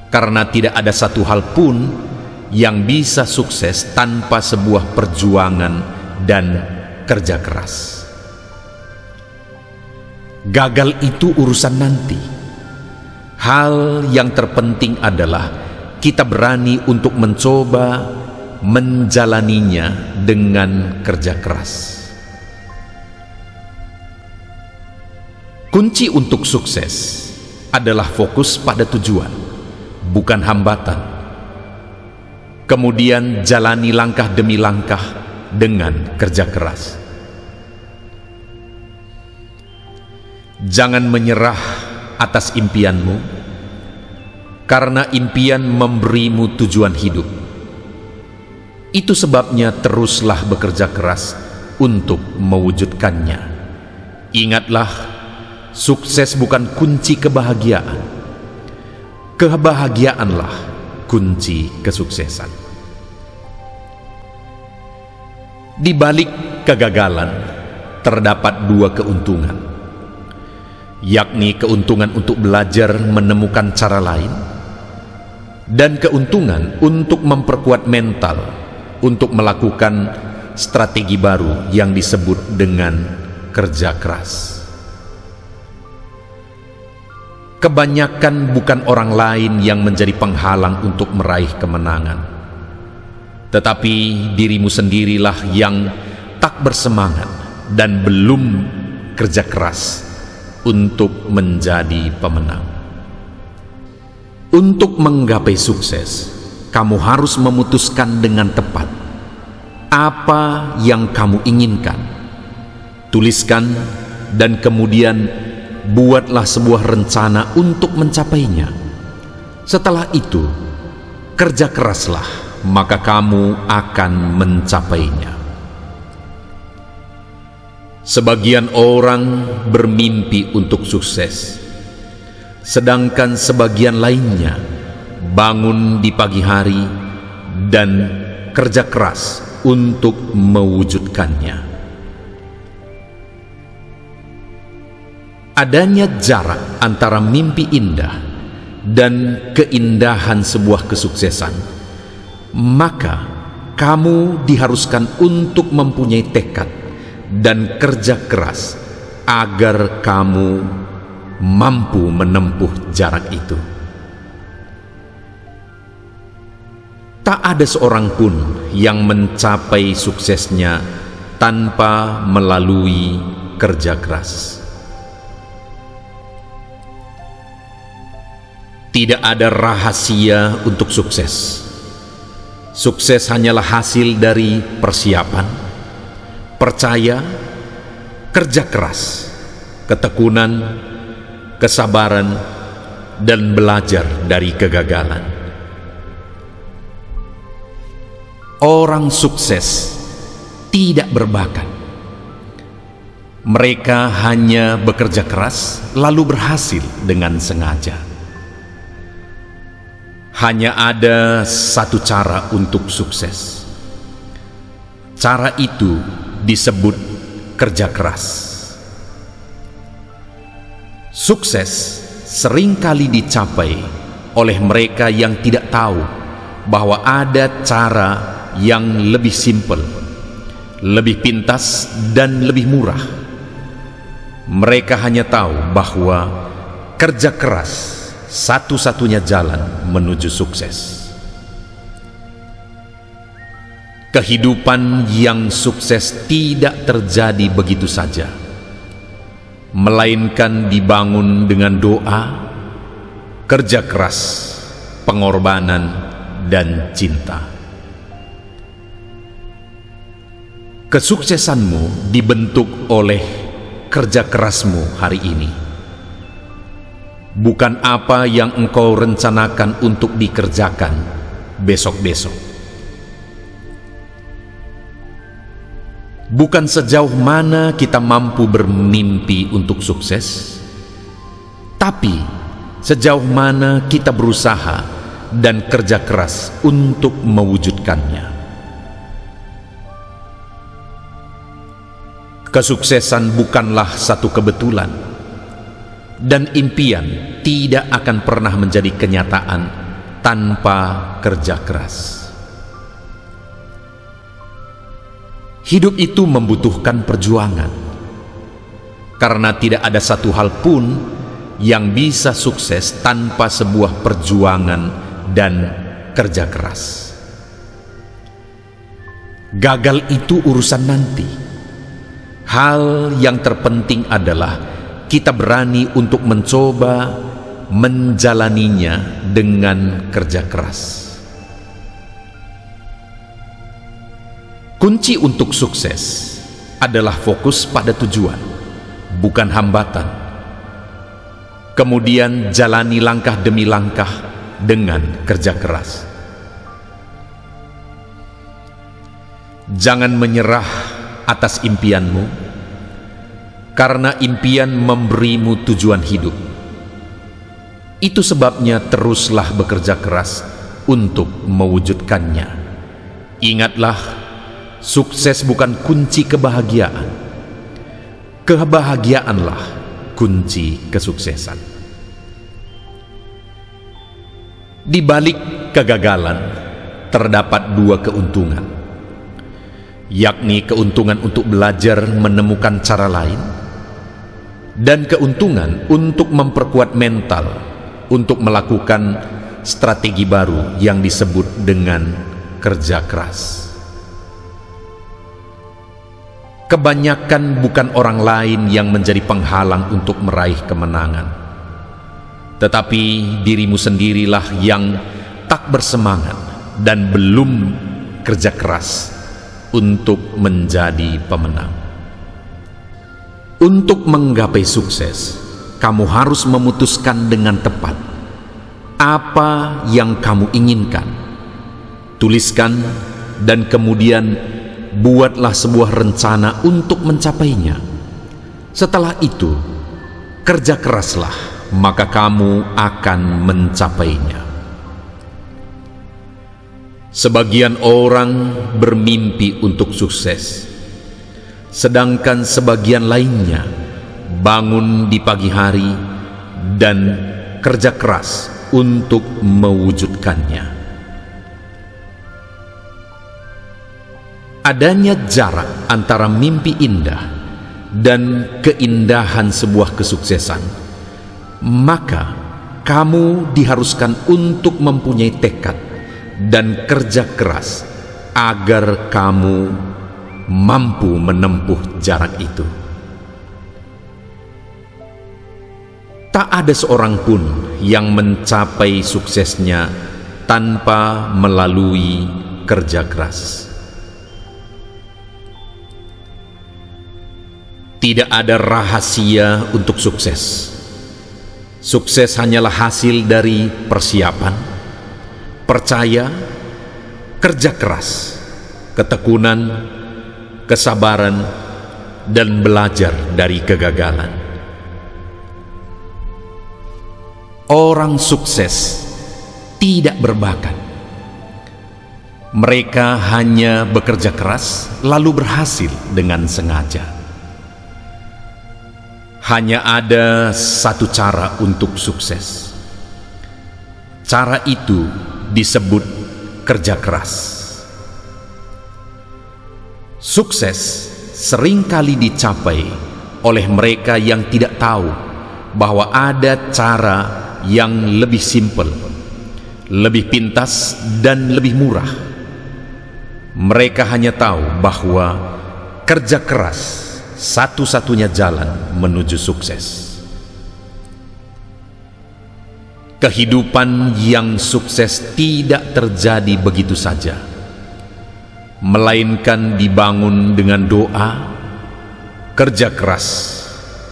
karena tidak ada satu hal pun yang bisa sukses tanpa sebuah perjuangan dan kerja keras. Gagal itu urusan nanti. Hal yang terpenting adalah kita berani untuk mencoba menjalaninya dengan kerja keras. Kunci untuk sukses adalah fokus pada tujuan, bukan hambatan. Kemudian jalani langkah demi langkah dengan kerja keras. Jangan menyerah atas impianmu, karena impian memberimu tujuan hidup. Itu sebabnya teruslah bekerja keras untuk mewujudkannya. Ingatlah, sukses bukan kunci kebahagiaan. Kebahagiaanlah kunci kesuksesan. Di balik kegagalan terdapat dua keuntungan, yakni keuntungan untuk belajar menemukan cara lain dan keuntungan untuk memperkuat mental untuk melakukan strategi baru yang disebut dengan kerja keras. Kebanyakan bukan orang lain yang menjadi penghalang untuk meraih kemenangan, tetapi dirimu sendirilah yang tak bersemangat dan belum kerja keras untuk menjadi pemenang. Untuk menggapai sukses, kamu harus memutuskan dengan tepat apa yang kamu inginkan. Tuliskan dan kemudian buatlah sebuah rencana untuk mencapainya. Setelah itu, kerja keraslah, maka kamu akan mencapainya. Sebagian orang bermimpi untuk sukses, sedangkan sebagian lainnya bangun di pagi hari dan kerja keras untuk mewujudkannya. Adanya jarak antara mimpi indah dan keindahan sebuah kesuksesan, maka kamu diharuskan untuk mempunyai tekad dan kerja keras agar kamu mampu menempuh jarak itu. Tak ada seorang pun yang mencapai suksesnya tanpa melalui kerja keras. Tidak ada rahasia untuk sukses. Sukses hanyalah hasil dari persiapan, percaya, kerja keras, ketekunan, kesabaran, dan belajar dari kegagalan. Orang sukses tidak berbakat. Mereka hanya bekerja keras lalu berhasil dengan sengaja. Hanya ada satu cara untuk sukses. Cara itu disebut kerja keras. Sukses seringkali dicapai oleh mereka yang tidak tahu bahwa ada cara yang lebih simpel, lebih pintas, dan lebih murah. Mereka hanya tahu bahwa kerja keras satu-satunya jalan menuju sukses. Kehidupan yang sukses tidak terjadi begitu saja, melainkan dibangun dengan doa, kerja keras, pengorbanan, dan cinta. Kesuksesanmu dibentuk oleh kerja kerasmu hari ini, bukan apa yang engkau rencanakan untuk dikerjakan besok-besok. Bukan sejauh mana kita mampu bermimpi untuk sukses, tapi sejauh mana kita berusaha dan kerja keras untuk mewujudkannya. Kesuksesan bukanlah satu kebetulan, dan impian tidak akan pernah menjadi kenyataan tanpa kerja keras. Hidup itu membutuhkan perjuangan, karena tidak ada satu hal pun yang bisa sukses tanpa sebuah perjuangan dan kerja keras. Gagal itu urusan nanti. Hal yang terpenting adalah kita berani untuk mencoba menjalaninya dengan kerja keras. Kunci untuk sukses adalah fokus pada tujuan, bukan hambatan. Kemudian jalani langkah demi langkah dengan kerja keras. Jangan menyerah atas impianmu, karena impian memberimu tujuan hidup. Itu sebabnya teruslah bekerja keras untuk mewujudkannya. Ingatlah, sukses bukan kunci kebahagiaan. Kebahagiaanlah kunci kesuksesan. Di balik kegagalan terdapat dua keuntungan, yakni keuntungan untuk belajar menemukan cara lain dan keuntungan untuk memperkuat mental untuk melakukan strategi baru yang disebut dengan kerja keras. Kebanyakan bukan orang lain yang menjadi penghalang untuk meraih kemenangan, tetapi dirimu sendirilah yang tak bersemangat dan belum kerja keras untuk menjadi pemenang. Untuk menggapai sukses, kamu harus memutuskan dengan tepat apa yang kamu inginkan. Tuliskan dan kemudian buatlah sebuah rencana untuk mencapainya. Setelah itu, kerja keraslah, maka kamu akan mencapainya. Sebagian orang bermimpi untuk sukses, sedangkan sebagian lainnya bangun di pagi hari dan kerja keras untuk mewujudkannya. Adanya jarak antara mimpi indah dan keindahan sebuah kesuksesan, maka kamu diharuskan untuk mempunyai tekad dan kerja keras agar kamu mampu menempuh jarak itu. Tak ada seorang pun yang mencapai suksesnya tanpa melalui kerja keras. Tidak ada rahasia untuk sukses. Sukses hanyalah hasil dari persiapan, percaya, kerja keras, ketekunan, kesabaran, dan belajar dari kegagalan. Orang sukses tidak berbakat. Mereka hanya bekerja keras lalu berhasil dengan sengaja. Hanya ada satu cara untuk sukses. Cara itu disebut kerja keras. Sukses seringkali dicapai oleh mereka yang tidak tahu bahwa ada cara yang lebih simpel, lebih pintas, dan lebih murah. Mereka hanya tahu bahwa kerja keras satu-satunya jalan menuju sukses. Kehidupan yang sukses tidak terjadi begitu saja, melainkan dibangun dengan doa, kerja keras,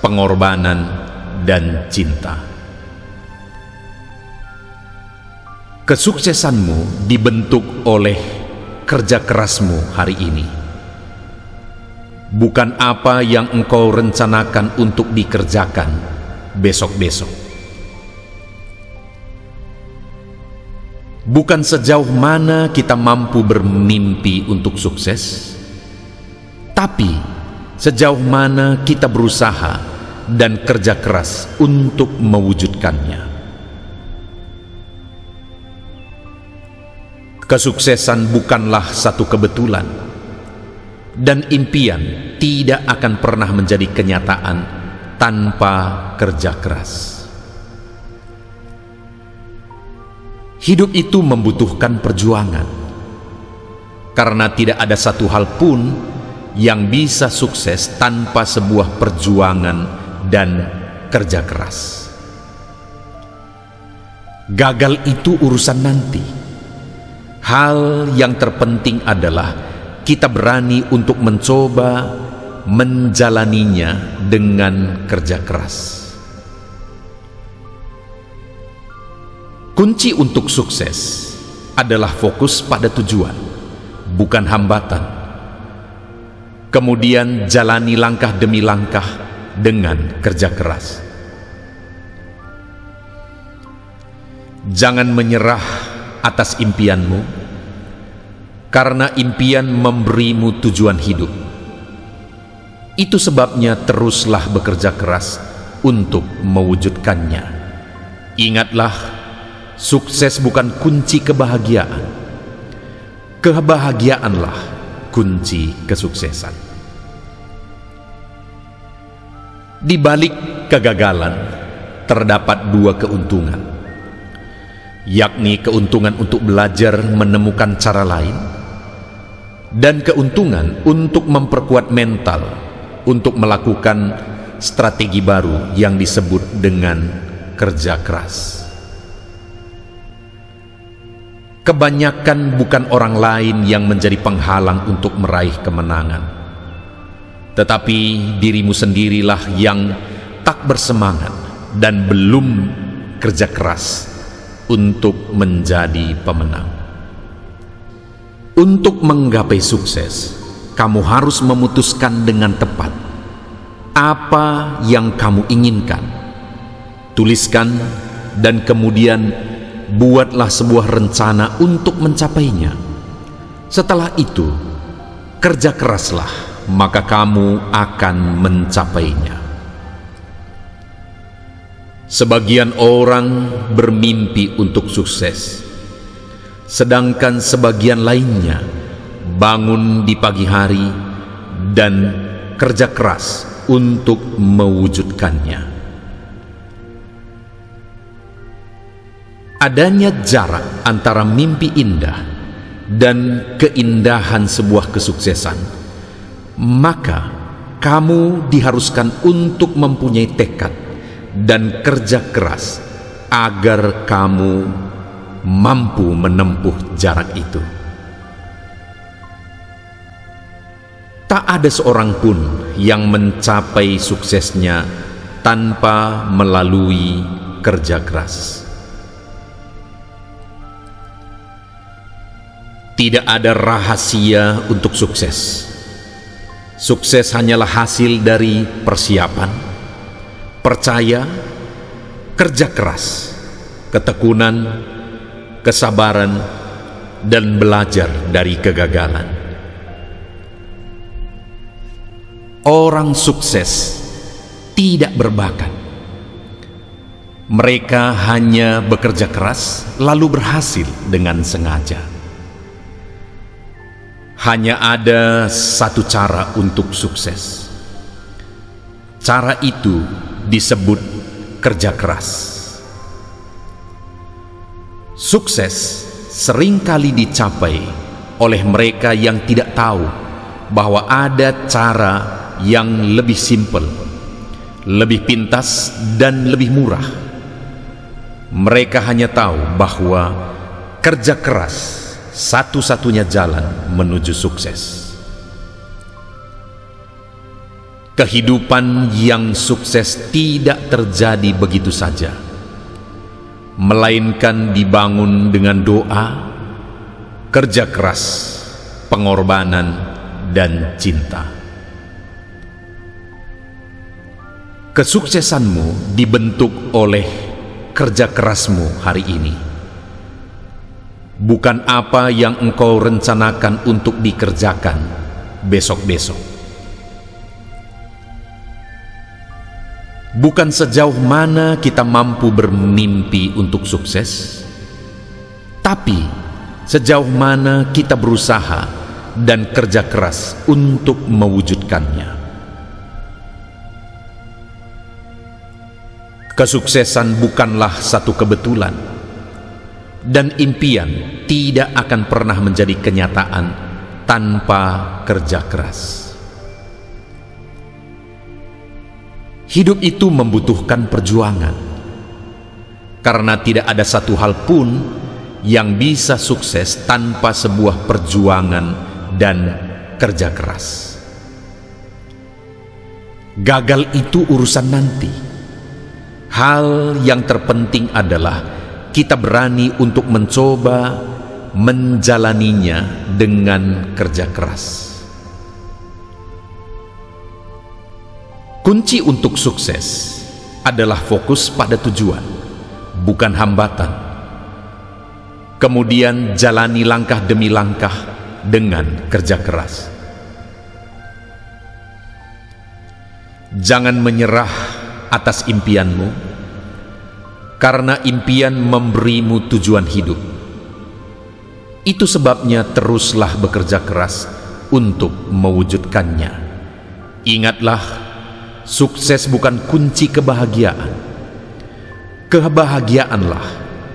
pengorbanan, dan cinta. Kesuksesanmu dibentuk oleh kerja kerasmu hari ini, bukan apa yang engkau rencanakan untuk dikerjakan besok-besok. Bukan sejauh mana kita mampu bermimpi untuk sukses, tapi sejauh mana kita berusaha dan kerja keras untuk mewujudkannya. Kesuksesan bukanlah satu kebetulan, dan impian tidak akan pernah menjadi kenyataan tanpa kerja keras. Hidup itu membutuhkan perjuangan, karena tidak ada satu hal pun yang bisa sukses tanpa sebuah perjuangan dan kerja keras. Gagal itu urusan nanti. Hal yang terpenting adalah kita berani untuk mencoba menjalaninya dengan kerja keras. Kunci untuk sukses adalah fokus pada tujuan, bukan hambatan. Kemudian jalani langkah demi langkah dengan kerja keras. Jangan menyerah atas impianmu, karena impian memberimu tujuan hidup. Itu sebabnya teruslah bekerja keras untuk mewujudkannya. Ingatlah, sukses bukan kunci kebahagiaan. Kebahagiaanlah kunci kesuksesan. Di balik kegagalan terdapat dua keuntungan, yakni keuntungan untuk belajar menemukan cara lain dan keuntungan untuk memperkuat mental untuk melakukan strategi baru yang disebut dengan kerja keras. Kebanyakan bukan orang lain yang menjadi penghalang untuk meraih kemenangan, tetapi dirimu sendirilah yang tak bersemangat dan belum kerja keras untuk menjadi pemenang. Untuk menggapai sukses, kamu harus memutuskan dengan tepat apa yang kamu inginkan. Tuliskan dan kemudian buatlah sebuah rencana untuk mencapainya. Setelah itu, kerja keraslah, maka kamu akan mencapainya. Sebagian orang bermimpi untuk sukses, sedangkan sebagian lainnya bangun di pagi hari dan kerja keras untuk mewujudkannya. Adanya jarak antara mimpi indah dan keindahan sebuah kesuksesan, maka kamu diharuskan untuk mempunyai tekad dan kerja keras agar kamu mampu menempuh jarak itu. Tak ada seorang pun yang mencapai suksesnya tanpa melalui kerja keras. Tidak ada rahasia untuk sukses. Sukses hanyalah hasil dari persiapan, percaya, kerja keras, ketekunan, kesabaran, dan belajar dari kegagalan. Orang sukses tidak berbakat. Mereka hanya bekerja keras lalu berhasil dengan sengaja. Hanya ada satu cara untuk sukses. Cara itu disebut kerja keras. Sukses seringkali dicapai oleh mereka yang tidak tahu bahwa ada cara yang lebih simpel, lebih pintas, dan lebih murah. Mereka hanya tahu bahwa kerja keras satu-satunya jalan menuju sukses. Kehidupan yang sukses tidak terjadi begitu saja, melainkan dibangun dengan doa, kerja keras, pengorbanan, dan cinta. Kesuksesanmu dibentuk oleh kerja kerasmu hari ini, bukan apa yang engkau rencanakan untuk dikerjakan besok-besok. Bukan sejauh mana kita mampu bermimpi untuk sukses, tapi sejauh mana kita berusaha dan kerja keras untuk mewujudkannya. Kesuksesan bukanlah satu kebetulan, dan impian tidak akan pernah menjadi kenyataan tanpa kerja keras. Hidup itu membutuhkan perjuangan, karena tidak ada satu hal pun yang bisa sukses tanpa sebuah perjuangan dan kerja keras. Gagal itu urusan nanti. Hal yang terpenting adalah kita berani untuk mencoba menjalaninya dengan kerja keras. Kunci untuk sukses adalah fokus pada tujuan, bukan hambatan. Kemudian jalani langkah demi langkah dengan kerja keras. Jangan menyerah atas impianmu, karena impian memberimu tujuan hidup. Itu sebabnya teruslah bekerja keras untuk mewujudkannya. Ingatlah, sukses bukan kunci kebahagiaan. Kebahagiaanlah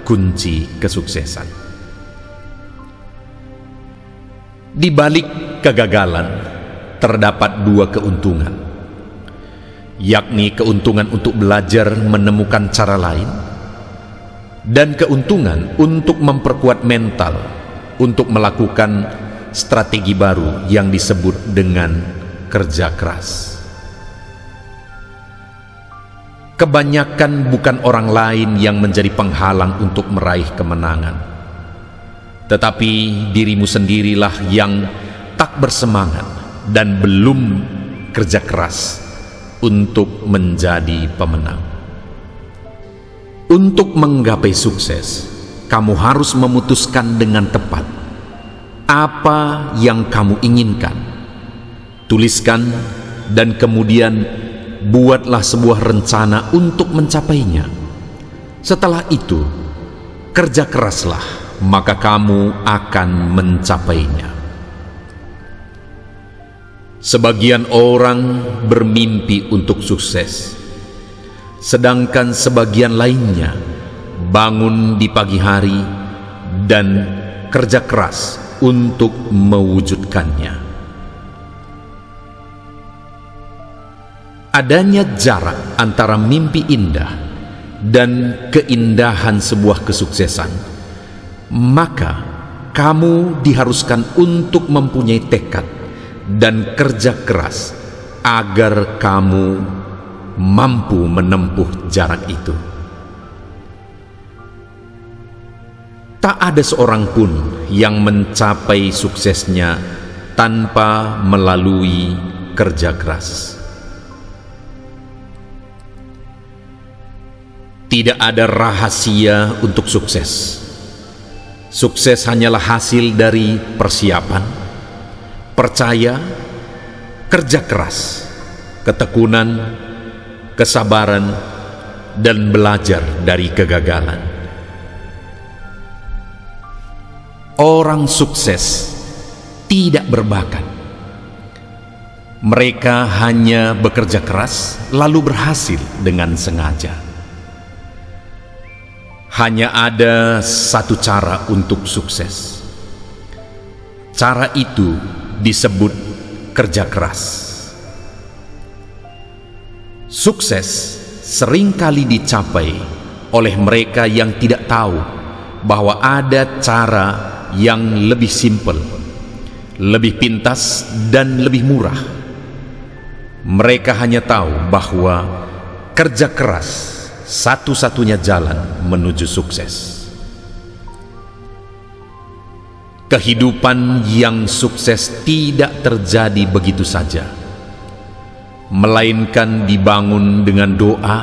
kunci kesuksesan. Di balik kegagalan terdapat dua keuntungan, yakni keuntungan untuk belajar menemukan cara lain dan keuntungan untuk memperkuat mental untuk melakukan strategi baru yang disebut dengan kerja keras. Kebanyakan bukan orang lain yang menjadi penghalang untuk meraih kemenangan, tetapi dirimu sendirilah yang tak bersemangat dan belum kerja keras untuk menjadi pemenang. Untuk menggapai sukses, kamu harus memutuskan dengan tepat apa yang kamu inginkan. Tuliskan dan kemudian buatlah sebuah rencana untuk mencapainya. Setelah itu, kerja keraslah, maka kamu akan mencapainya. Sebagian orang bermimpi untuk sukses, sedangkan sebagian lainnya bangun di pagi hari dan kerja keras untuk mewujudkannya. Adanya jarak antara mimpi indah dan keindahan sebuah kesuksesan, maka kamu diharuskan untuk mempunyai tekad dan kerja keras agar kamu mampu menempuh jarak itu. Tak ada seorang pun yang mencapai suksesnya tanpa melalui kerja keras. Tidak ada rahasia untuk sukses. Sukses hanyalah hasil dari persiapan, percaya, kerja keras, ketekunan, kesabaran, dan belajar dari kegagalan. Orang sukses tidak berbakat. Mereka hanya bekerja keras lalu berhasil dengan sengaja. Hanya ada satu cara untuk sukses. Cara itu disebut kerja keras. Sukses seringkali dicapai oleh mereka yang tidak tahu bahwa ada cara yang lebih simpel, lebih pintas, dan lebih murah. Mereka hanya tahu bahwa kerja keras satu-satunya jalan menuju sukses. Kehidupan yang sukses tidak terjadi begitu saja, melainkan dibangun dengan doa,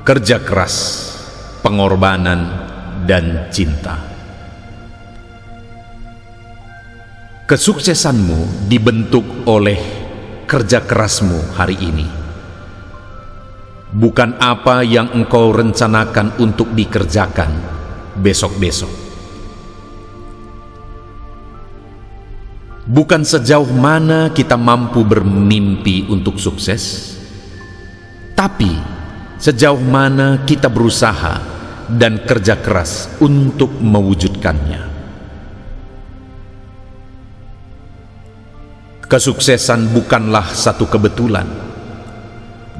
kerja keras, pengorbanan, dan cinta. Kesuksesanmu dibentuk oleh kerja kerasmu hari ini, bukan apa yang engkau rencanakan untuk dikerjakan besok-besok. Bukan sejauh mana kita mampu bermimpi untuk sukses, tapi sejauh mana kita berusaha dan kerja keras untuk mewujudkannya. Kesuksesan bukanlah satu kebetulan,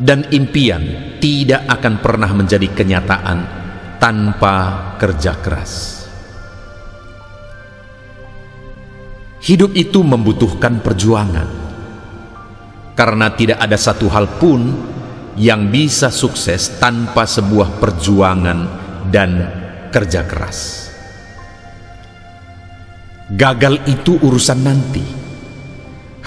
dan impian tidak akan pernah menjadi kenyataan tanpa kerja keras. Hidup itu membutuhkan perjuangan, karena tidak ada satu hal pun yang bisa sukses tanpa sebuah perjuangan dan kerja keras. Gagal itu urusan nanti.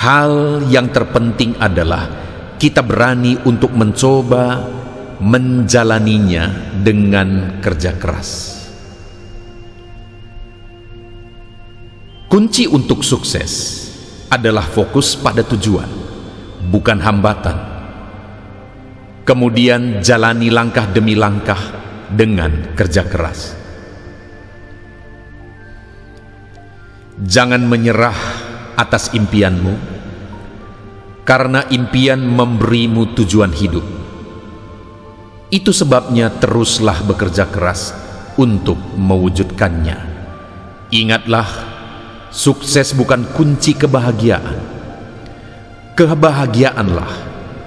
Hal yang terpenting adalah kita berani untuk mencoba menjalaninya dengan kerja keras. Kunci untuk sukses adalah fokus pada tujuan, bukan hambatan. Kemudian jalani langkah demi langkah dengan kerja keras. Jangan menyerah atas impianmu, karena impian memberimu tujuan hidup. Itu sebabnya teruslah bekerja keras untuk mewujudkannya. Ingatlah, sukses bukan kunci kebahagiaan. Kebahagiaanlah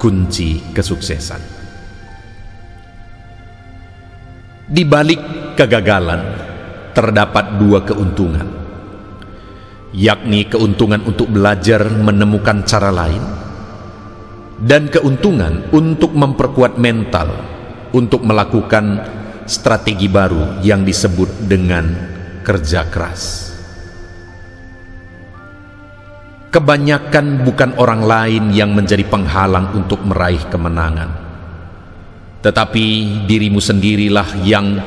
kunci kesuksesan. Di balik kegagalan terdapat dua keuntungan, yakni keuntungan untuk belajar menemukan cara lain, dan keuntungan untuk memperkuat mental untuk melakukan strategi baru yang disebut dengan kerja keras. Kebanyakan bukan orang lain yang menjadi penghalang untuk meraih kemenangan, tetapi dirimu sendirilah yang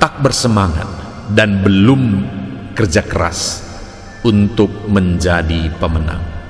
tak bersemangat dan belum kerja keras untuk menjadi pemenang.